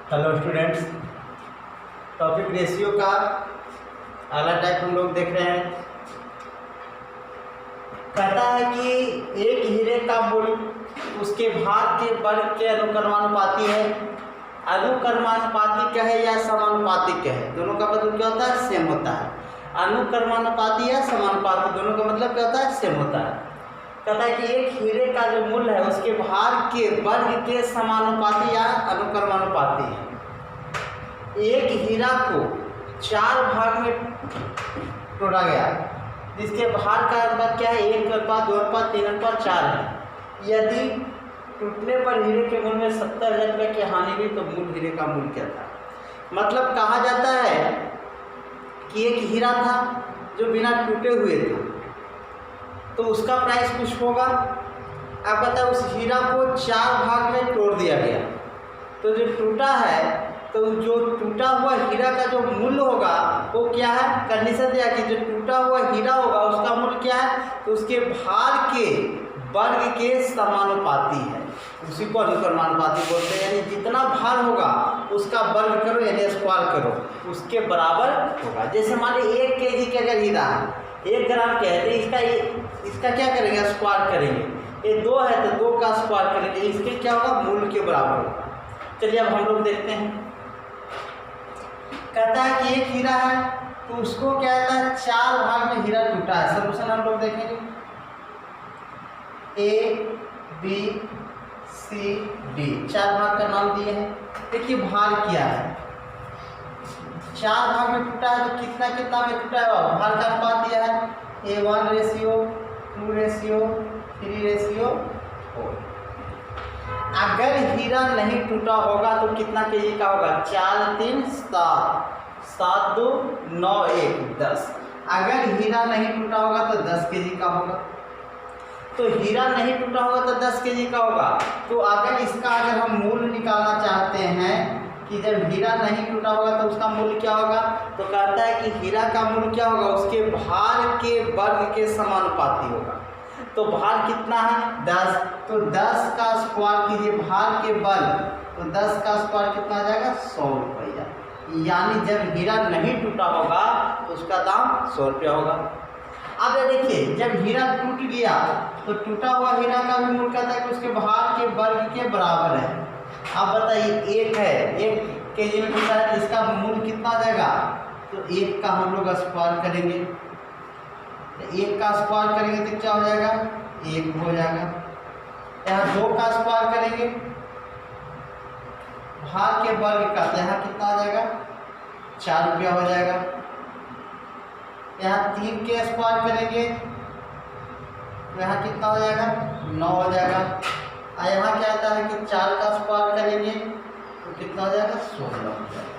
Hello students, topic ratio का अगला type हम लोग देख रहे हैं। कहता है कि एक हीरे का मूल्य उसके भाग के वर्ग के अनुक्रमानुपाती है। अनुक्रमानुपाती कहे या समानुपातिक कहे, दोनों का मतलब क्या होता है? सेम होता है। अनुक्रमानुपाती या समानुपाती, दोनों का मतलब क्या होता है? सेम होता है। कहता है कि एक हीरे का जो मूल्य है उसके भाग के वर्ग के समानुपाती या अनुक्रमानुपाती है। एक हीरा को 4 भाग में तोड़ा गया, जिसके भाग का अनुपात क्या है? 1:2:3:4 है। यदि टूटने पर हीरे के मूल्य में 70,000 रुपये की हानि हुई तो मूल हीरे का मूल्य क्या था? मतलब कहा जाता है कि एक हीरा था जो बिना टूटे हुए था, तो उसका प्राइस कुछ होगा। अब बताओ, उस हीरा को 4 भाग में तोड़ दिया गया, तो जो टूटा है, तो जो टूटा हुआ हीरा का जो मूल्य होगा वो क्या है? कंडीशन दिया कि जो टूटा हुआ हीरा होगा उसका मूल्य क्या है? तो उसके भाग के वर्ग के समानुपाती है। उसी को अनुक्रमानुपाती बोलते हैं। यानी जितना भार होगा उसका वर्ग करो यानी स्क्वायर करो, उसके बराबर होगा। जैसे मान लीजिए 1 kg के अगर हीरा है, 1 ग्राम के है, तो इसका क्या करेंगे? स्क्वायर करेंगे। ये 2 है तो 2 का स्क्वायर करेंगे, इसके क्या होगा? मूल्य के बराबर होगा। चलिए अब हम लोग देखते हैं। कहता है कि एक हीरा है तो उसको क्या कहता है? 4 भाग में हीरा टूटा है। सॉल्यूशन हम लोग देखेंगे। A, B, C, D 4 भाग का नाम दिए हैं। देखिए भार क्या है? 4 भाग में टूटा है तो कितना कितना में टूटा है? भार का अनुपात दिया है A1:2:3:4। अगर हीरा नहीं टूटा होगा तो कितना केजी का होगा? 4 3 7 7 2 9 1 10। अगर हीरा नहीं टूटा होगा तो 10 केजी का होगा। तो हीरा नहीं टूटा होगा तो 10 केजी का होगा। तो अगर हम मूल्य निकालना चाहते हैं कि जब हीरा नहीं टूटा होगा तो उसका मूल्य क्या होगा, तो कहता है कि हीरा का मूल्य क्या होगा? उसके भार के वर्ग के समानुपाती होगा। तो भार कितना है? 10। तो 10 का स्क्वायर कीजिए, भार के वर्ग, तो 10 का स्क्वायर कितना आ जाएगा? 100 रुपया। यानी जब हीरा नहीं टूटा होगा तो उसका दाम 100 रुपया होगा। अब देखिए, जब हीरा टूट गया तो टूटा हुआ हीरा का भी मूल्य कहता है कि उसके भार के वर्ग के बराबर है। अब बताइए, 1 है, 1 केजी में टूटा है, इसका मूल्य कितना आ जाएगा? तो 1 का हम लोग स्क्वायर करेंगे। 1 का स्क्वायर करेंगे तो क्या हो जाएगा? 1 हो जाएगा। यहाँ 2 का स्क्वायर करेंगे, भार के वर्ग का, तो यहाँ कितना आ जाएगा? 4 रुपया हो जाएगा। यहाँ 3 के स्क्वायर करेंगे तो यहाँ कितना हो जाएगा? 9 हो जाएगा। और यहाँ क्या आता है कि 4 का स्क्वायर करेंगे तो कितना हो जाएगा? 16 हो जाएगा।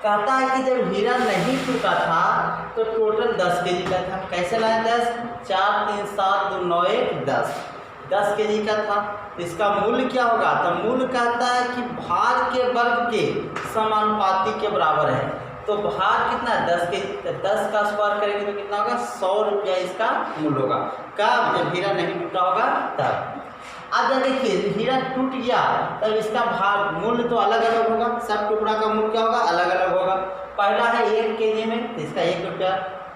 कहता है कि जब हीरा नहीं टूटा था तो टोटल 10 केजी का था। कैसे लाए 10? 4 3 7 2 9 1 10 केजी का था। इसका मूल्य क्या होगा? तो मूल्य कहता है कि भार के वर्ग के समानुपाती के बराबर है। तो भार कितना है? 10 केजी। तो 10 का स्क्वायर करेंगे तो कितना होगा? 100 रुपया इसका मूल्य होगा। कब? जब हीरा नहीं टूटा होगा तब। अब जब देखिए हीरा टूट गया तब इसका भार मूल्य तो अलग अलग होगा। सब टुकड़ा का मूल्य क्या होगा? अलग अलग होगा। पहला है 1 केजी में तो इसका 1 रुपया,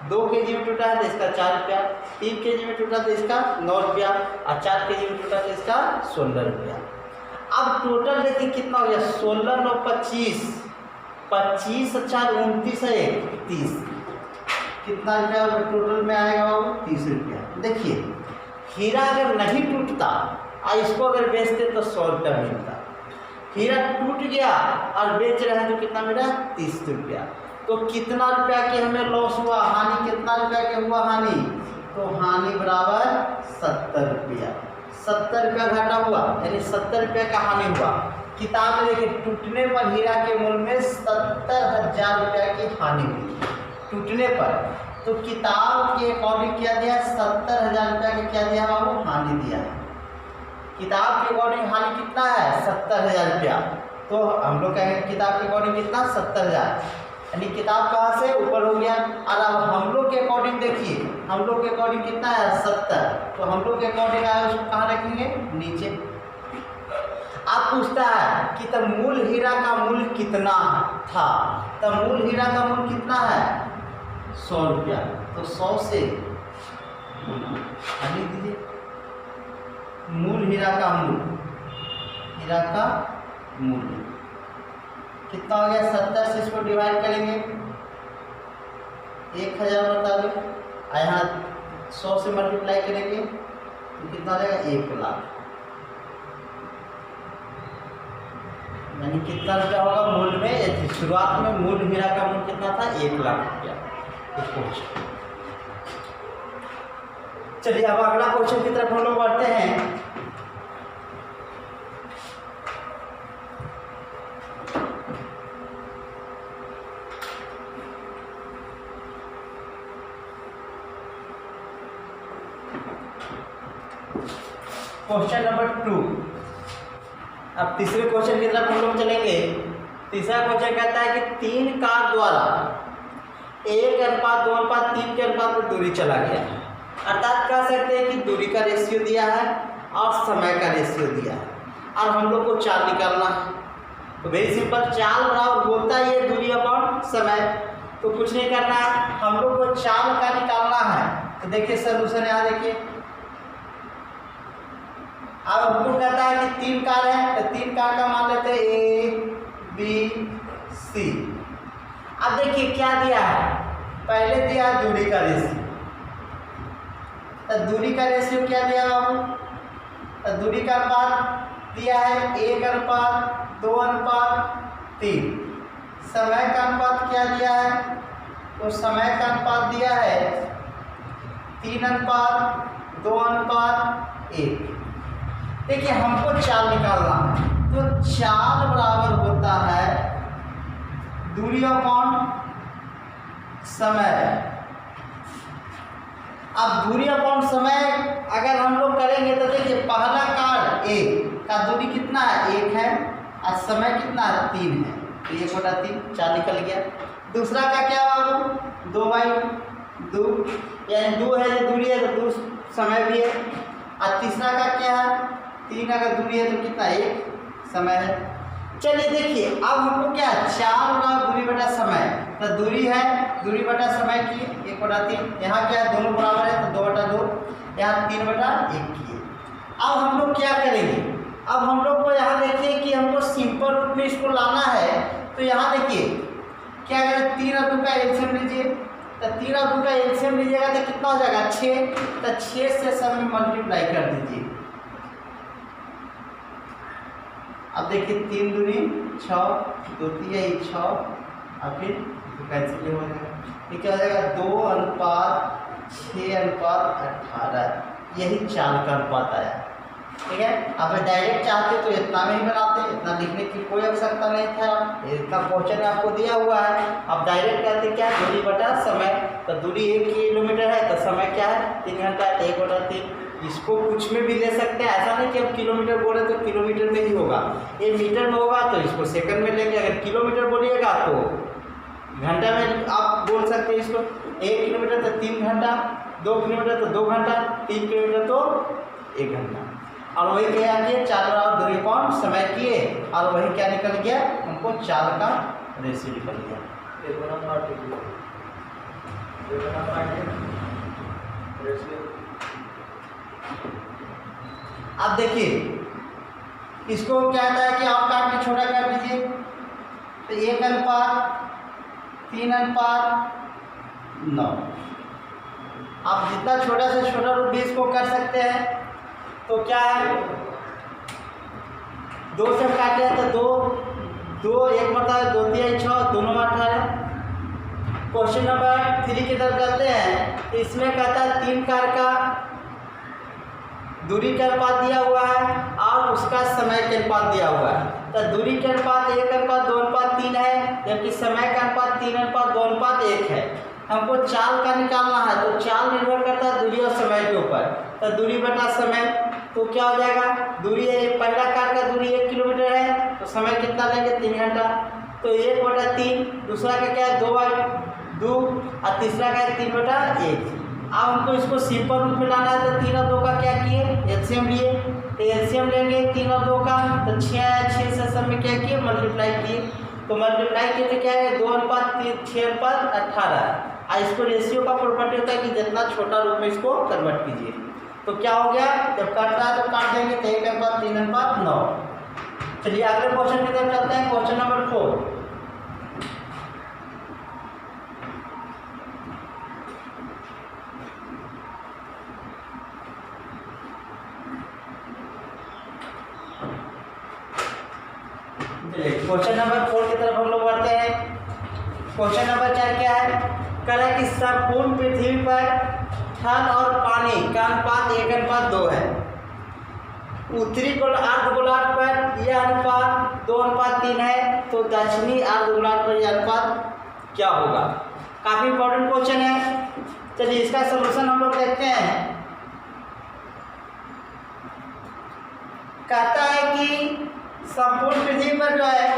2 केजी में टूटा है तो इसका 4 रुपया, 3 केजी में टूटा तो इसका 9 रुपया और 4 केजी में टूटा तो इसका 16 रुपया। अब टोटल देखिए कितना हो गया? 16 9 25, 25 4 29 है 30। कितना रुपया टोटल में आएगा? 30 रुपया। देखिए हीरा अगर नहीं टूटता और इसको अगर बेचते तो 100 रुपया मिलता। हीरा टूट गया और बेच रहे हैं तो कितना मिला? 30 रुपया। तो कितना रुपया की हमें लॉस हुआ? हानि कितना रुपया के हुआ हानि? तो हानि बराबर 70 रुपया। 70 रुपया घाटा हुआ, यानी 70 रुपया का हानि हुआ। किताब में देखिए टूटने पर हीरा के मूल्य में 70,000 रुपया की हानि हुई टूटने पर। तो किताब के अकॉर्डिंग क्या दिया? 70,000 रुपया का क्या दिया? वो हानि दिया है। किताब के अकॉर्डिंग हानि कितना है? 70,000 रुपया। तो हम लोग कहेंगे किताब के अकॉर्डिंग कितना? 70,000। यानी किताब कहाँ से ऊपर हो गया। और अब हम लोग के अकॉर्डिंग देखिए, हम लोग के अकॉर्डिंग कितना है? 70। तो हम लोग के अकॉर्डिंग आया उसको कहाँ रखेंगे? नीचे। आप पूछता है कि तब मूल हीरा का मूल्य कितना था, तब मूल हीरा का मूल्य कितना है 100 रुपया, तो 100 से लिख दीजिए मूल हीरा का मूल्य कितना हो गया 70 से इसको डिवाइड करेंगे 1000 बता दो, यहाँ 100 से मल्टीप्लाई करेंगे तो कितना हो जाएगा 1 लाख, यानी कितना रुपया होगा मूल में, शुरुआत में मूल हीरा का मूल्य कितना था 1 लाख रुपया। चलिए अब अगला क्वेश्चन की तरफ हम लोग बढ़ते हैं। Question number 2। अब तीसरे क्वेश्चन की तरफ हम लोग चलेंगे। तीसरा क्वेश्चन कहता है कि 3 कार द्वारा 1:2:3 के अनुपात में दूरी चला गया, अर्थात कह सकते हैं कि दूरी का रेशियो दिया है और समय का रेशियो दिया है और हम लोग को चाल निकालना है। तो वेरी सिंपल, चाल बराबर बोलता है ये दूरी अपॉन समय, तो कुछ नहीं करना है, हम लोग को चाल का निकालना है। तो देखिए सोल्यूशन यहाँ देखिए, अब हमको कहता है कि 3 कार है तो 3 कार का मान लेते हैं A B C। अब देखिए क्या दिया है, पहले दिया है दूरी का रेशियो, तो दूरी का रेशियो क्या दिया बाबू, तो दूरी का अनुपात दिया है 1:2:3। समय का अनुपात क्या दिया है, तो समय का अनुपात दिया है 3:2:1। देखिए हमको चाल निकालना है, तो चाल बराबर होता है दूरी अपॉन समय। अब दूरी अपॉन समय अगर हम लोग करेंगे तो देखिए पहला कार A का दूरी कितना है 1 है और समय कितना है 3 है, तो 1/3 चाल निकल गया। दूसरा का क्या बाबू 2/2, यानी 2 है जो दूरी है तो 2 समय भी है। और तीसरा का क्या है 3 अगर दूरी है तो कितना 1 समय है। चलिए देखिए अब हमको क्या चाल बराबर दूरी बटा समय, तो दूरी है दूरी बटा समय की 1/3, यहाँ क्या है दोनों बराबर है तो 2/2, यहाँ 3/1 की। अब हम लोग क्या करेंगे, अब हम लोग को यहाँ देखिए कि हमको सिंपल रूप में इसको लाना है। तो यहाँ देखिए क्या करें 3 और 2 का एलसीएम लीजिए, तो 3 और 2 का एलसीएम लीजिएगा तो कितना हो जाएगा 6, तो 6 से सब में मल्टीप्लाई कर दीजिए। अब देखिए 3 दूनी 6, 2 3 6 और फिर कैंसिल हो जाएगा, ये क्या हो जाएगा 2:6:18, यही चाल का अनुपात आया। ठीक है, अब डायरेक्ट चाहते तो इतना में ही बनाते, इतना लिखने की कोई आवश्यकता नहीं था, इतना क्वेश्चन आपको दिया हुआ है। अब डायरेक्ट कहते क्या दूरी बटा समय, तो दूरी 1 किलोमीटर है तो समय क्या है 3 घंटा, 1/3। इसको कुछ में भी ले सकते हैं, ऐसा नहीं कि अब किलोमीटर बोले तो किलोमीटर में ही होगा, ये मीटर में होगा तो इसको सेकंड में लेंगे। अगर किलोमीटर बोलिएगा तो घंटा में आप बोल सकते हैं इसको। 1 किलोमीटर तो 3 घंटा, 2 किलोमीटर तो 2 घंटा, 3 किलोमीटर तो 1 घंटा। और वही क्या किए चाल बराबर दूरी अपॉन समय किए और वही क्या निकल गया हमको चाल का रेशियो निकल गया। अब देखिए इसको क्या कहता है कि आप काट के छोटा कर दीजिए, तो 1:3:9। आप जितना छोटा से छोटा रूप भी इसको कर सकते हैं। तो क्या है 2 से काटे हैं तो 2 1 मतलब 2 3 6 दोनों में 18। क्वेश्चन नंबर 3 की तरफ चलते हैं। इसमें कहता है 3 कार का दूरी का अनुपात दिया हुआ है और उसका समय के अनुपात दिया हुआ है। तो दूरी के अनुपात 1:2:3 है, जबकि समय का अनुपात 3:2:1 है। हमको चाल का निकालना है, तो चाल निर्भर करता है दूरी और समय के ऊपर। तो दूरी बटा समय, तो क्या हो जाएगा दूरी है, पहला कार का दूरी 1 किलोमीटर है तो समय कितना लेंगे 3 घंटा, तो 1/3। दूसरा का क्या है 2/2 और तीसरा का है 3/1। अब हमको इसको सिंपल रूप में लाना है, तो 3 और 2 का क्या किए एलसीएम लिए, तो एलसीएम लेंगे 3 और 2 का, तो 6 से सब में क्या किए मल्टीप्लाई किए, तो मल्टीप्लाई किए तो क्या है 2:3 6:18। इसको रेशियो का प्रॉपर्टी होता है कि जितना छोटा रूप में इसको कन्वर्ट कीजिए। तो क्या हो गया, जब काट रहा है तो काट देंगे, तो 1:3:9। चलिए अगले क्वेश्चन की तरफ चलते हैं, क्वेश्चन नंबर 4। क्वेश्चन नंबर 4 की तरफ हम लोग बढ़ते हैं। क्वेश्चन नंबर 4 क्या है, कह रहा है कि संपूर्ण पृथ्वी पर थल और पानी का अनुपात 1:2 है। उत्तरी अर्धगोलार्ध पर यह अनुपात 2:3 है, तो दक्षिणी अर्धगोलार्ध पर यह अनुपात क्या होगा। काफी इंपॉर्टेंट क्वेश्चन है। चलिए इसका सलूशन हम लोग देखते हैं। कहता है कि संपूर्ण पृथ्वी पर जो है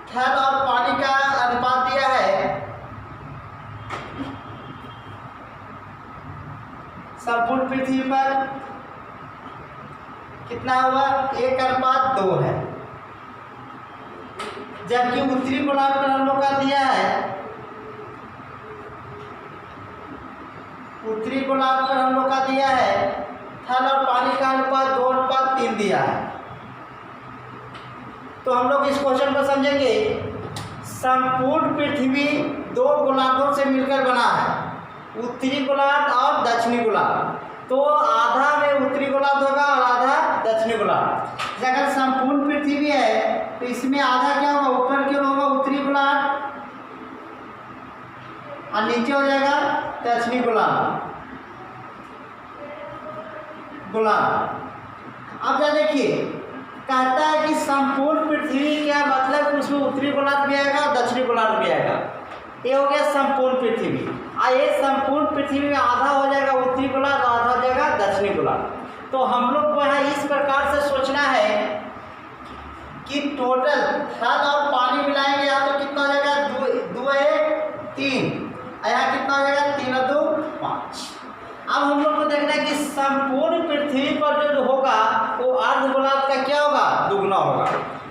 थल और पानी का अनुपात दिया है, संपूर्ण पृथ्वी पर कितना हुआ 1:2 है। जबकि उत्तरी गोलार्ध पर हम लोग का दिया है, उत्तरी गोलार्ध पर हम लोग का दिया है थल और पानी का अनुपात 2:3 दिया है। तो हम लोग इस क्वेश्चन को समझेंगे, संपूर्ण पृथ्वी 2 गोलार्धों से मिलकर बना है, उत्तरी गोलार्ध और दक्षिणी गोलार्ध। तो आधा में उत्तरी गोलार्ध होगा और आधा दक्षिणी गोलार्ध। अगर संपूर्ण पृथ्वी है तो इसमें आधा क्या होगा, ऊपर की ओर होगा उत्तरी गोलार्ध और नीचे हो जाएगा दक्षिणी गोलार्ध। अब क्या देखिए, कहता है कि संपूर्ण पृथ्वी क्या मतलब उसमें उत्तरी गोलार्ध भी आएगा और दक्षिणी गोलार्ध भी आएगा। ये हो गया संपूर्ण पृथ्वी। ये संपूर्ण पृथ्वी में आधा हो जाएगा उत्तरी गोलार्ध और आधा हो जाएगा दक्षिणी गोलार्ध। तो हम लोग को यहाँ इस प्रकार से सोचना है कि टोटल थल और पानी मिलाएंगे यहाँ तो कितना हो जाएगा 2 1 3, यहाँ कितना हो जाएगा 3 और 2 5। अब हम लोग को देखना है कि संपूर्ण पृथ्वी पर जो होगा वो अर्धगोलार्ध का क्या होगा, दुगना होगा।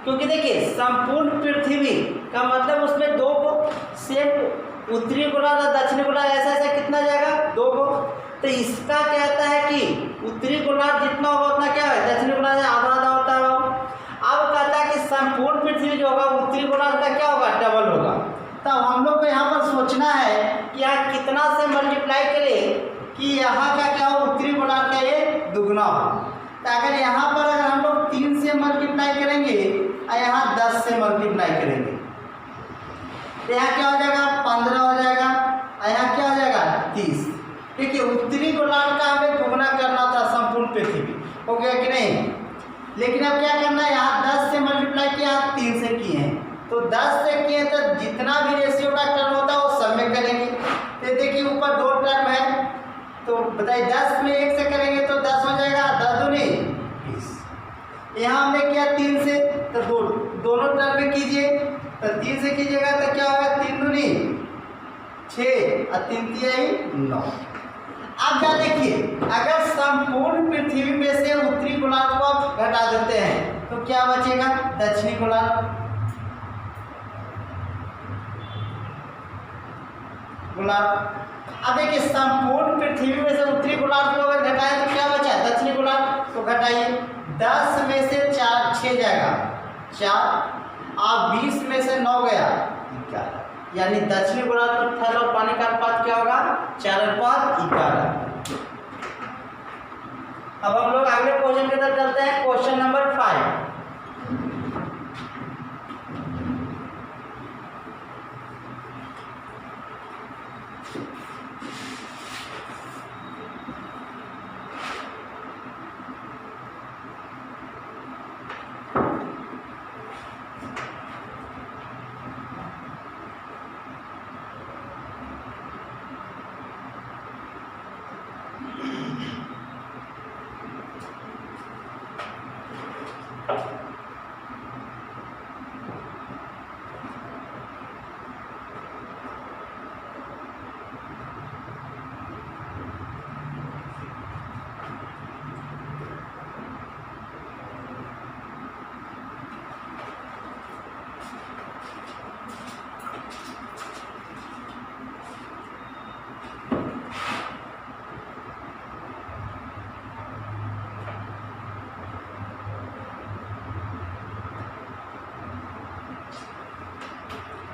क्योंकि देखिए संपूर्ण पृथ्वी का मतलब उसमें 2 को सेम उत्तरी गोलार्ध और दक्षिणी गोलार्ध ऐसा ऐसा कितना जाएगा 2 को। तो इसका कहता है कि उत्तरी गोलार्ध जितना होगा उतना क्या है, दक्षिणी गोलार्ध आधा आधा होता है। अब कहता है कि संपूर्ण पृथ्वी जो होगा उत्तरी गोलार्ध का क्या होगा, डबल होगा। तब हम लोग को यहाँ पर सोचना है कि यहाँ कितना से मल्टीप्लाई करें कि यहाँ का क्या हो, उत्तरी गोलार्ध का ये दुगना हो। तो अगर यहाँ पर अगर हम लोग 3 से मल्टीप्लाई करेंगे और यहाँ 10 से मल्टीप्लाई करेंगे तो यहाँ क्या हो जाएगा 15 हो जाएगा और यहाँ क्या हो जाएगा 30। देखिए उत्तरी गोलार्ध का हमें दुगना करना था संपूर्ण पृथ्वी, हो गया कि नहीं। लेकिन अब क्या करना है, यहाँ 10 से मल्टीप्लाई किया, 3 से किए हैं। तो 10 से किए तो जितना भी रेशियो का टर्म होता है वो सब में करेंगे। तो देखिए ऊपर 2 टर्म है, तो बताइए 10 में 1 से करेंगे तो 10 हो जाएगा, 10 दूनी 20। यहाँ हमने किया 3 से, तो दोनों टर्म में कीजिए, तो 3 से कीजिएगा तो क्या होगा 3 दूनी 6 और 3 तिहाई 9। अब क्या देखिए, अगर संपूर्ण पृथ्वी में से उत्तरी गोलार्ध को आप घटा देते हैं तो क्या बचेगा, दक्षिणी गोलार्ध। अब देखिए संपूर्ण पृथ्वी में से उत्तरी गोलार्ध को अगर घटाए तो क्या बचा, दक्षिणी गोलार्ध। तो घटाइए, 10 में से 4 6 जाएगा 4 और 20 में से 9 गया 11, यानी दक्षिणी गोलार्ध पर थल और पानी का अनुपात क्या होगा 4:11। अब हम लोग अगले क्वेश्चन की तरफ चलते हैं, क्वेश्चन नंबर 5।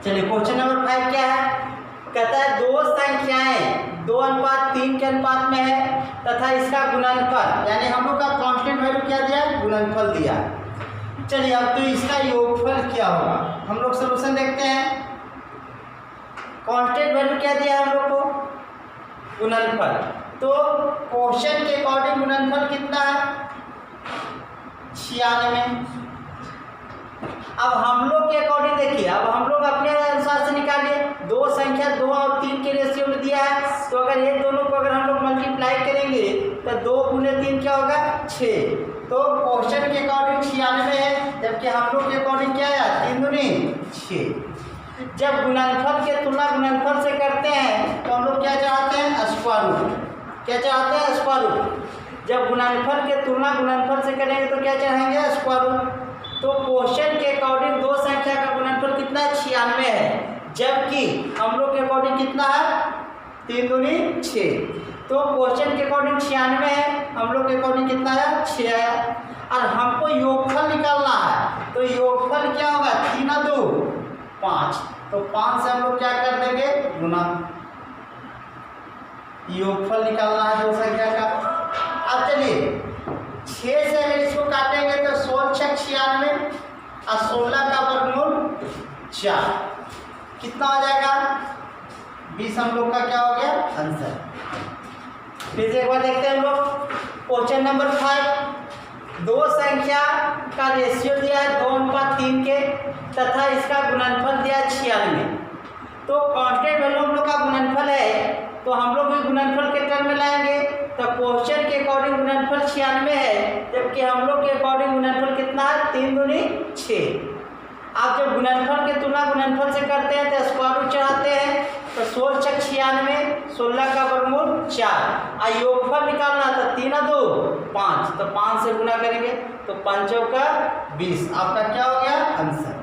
चलिए क्वेश्चन नंबर 5 क्या है, कहता है दो संख्याएं 2:3 के अनुपात में है तथा इसका गुणनफल, यानी हम लोग का कांस्टेंट वैल्यू क्या दिया है, गुणनफल दिया। चलिए अब तो इसका योगफल क्या होगा, हम लोग सॉल्यूशन देखते हैं। कांस्टेंट वैल्यू क्या दिया है हम लोग को, गुणनफल। तो क्वेश्चन के अकॉर्डिंग गुणनफल कितना है, 96। अब हम लोग के अकॉर्डिंग देखिए, अब हम लोग अपने अनुसार से निकालिए। दो संख्या 2 और 3 के रेशियो में दिया है, तो अगर ये दोनों को अगर हम लोग मल्टीप्लाई करेंगे तो 2 × 3 क्या होगा, 6। तो क्वेश्चन के अकॉर्डिंग 96 है, जबकि हम लोग के अकॉर्डिंग क्या है, 3 × 6। जब गुणनफल के तुलना गुणनफल से करते हैं तो हम लोग क्या चाहते हैं, स्क्वायर रूट। क्या चाहते हैं, स्क्वायर रूट। जब गुणनफल के तुलना गुणनफल से करेंगे तो क्या चाहेंगे, स्क्वायर रूट। तो क्वेश्चन के अकॉर्डिंग दो संख्या का गुणनफल कितना है, 96 है, जबकि हम लोग के अकॉर्डिंग कितना है, 3 × 6। तो क्वेश्चन के अकॉर्डिंग 96 है, हम लोग के अकॉर्डिंग कितना है, 6 है। और हमको योगफल निकालना है, तो योगफल क्या होगा, 3 × 2 = 5। तो 5 से हम लोग क्या कर देंगे, गुना। योगफल निकालना है दो संख्या का। अब चलिए 6 से अगर इसको काटेंगे तो 16 × 6 = 96 और 16 का वर्गमूल 4, कितना हो जाएगा, 20। हम लोग का क्या हो गया, आंसर। फिर से एक बार देखते हैं हम लोग क्वेश्चन नंबर 5। दो संख्या का रेशियो दिया है 2:3 के तथा इसका गुणनफल दिया है 96। तो कांस्टेंट वैल्यू हम लोग का गुणनफल है, तो हम लोग भी गुणनफल के टर्म में लाएंगे। तो क्वेश्चन के अकॉर्डिंग गुणनफल 96 है, जबकि हम लोग के अकॉर्डिंग गुणनफल कितना है, 3 × 6। आप जब गुणनफल की तुलना गुणनफल से करते हैं तो स्क्वायर रूट चढ़ाते हैं। तो 16 × 6 = 96, 16 का वर्गमूल 4। और योगफल निकालना तो 3 × 2 = 5, तो 5 से गुना करेंगे तो 5 × 4 = 20। आपका क्या हो गया, आंसर।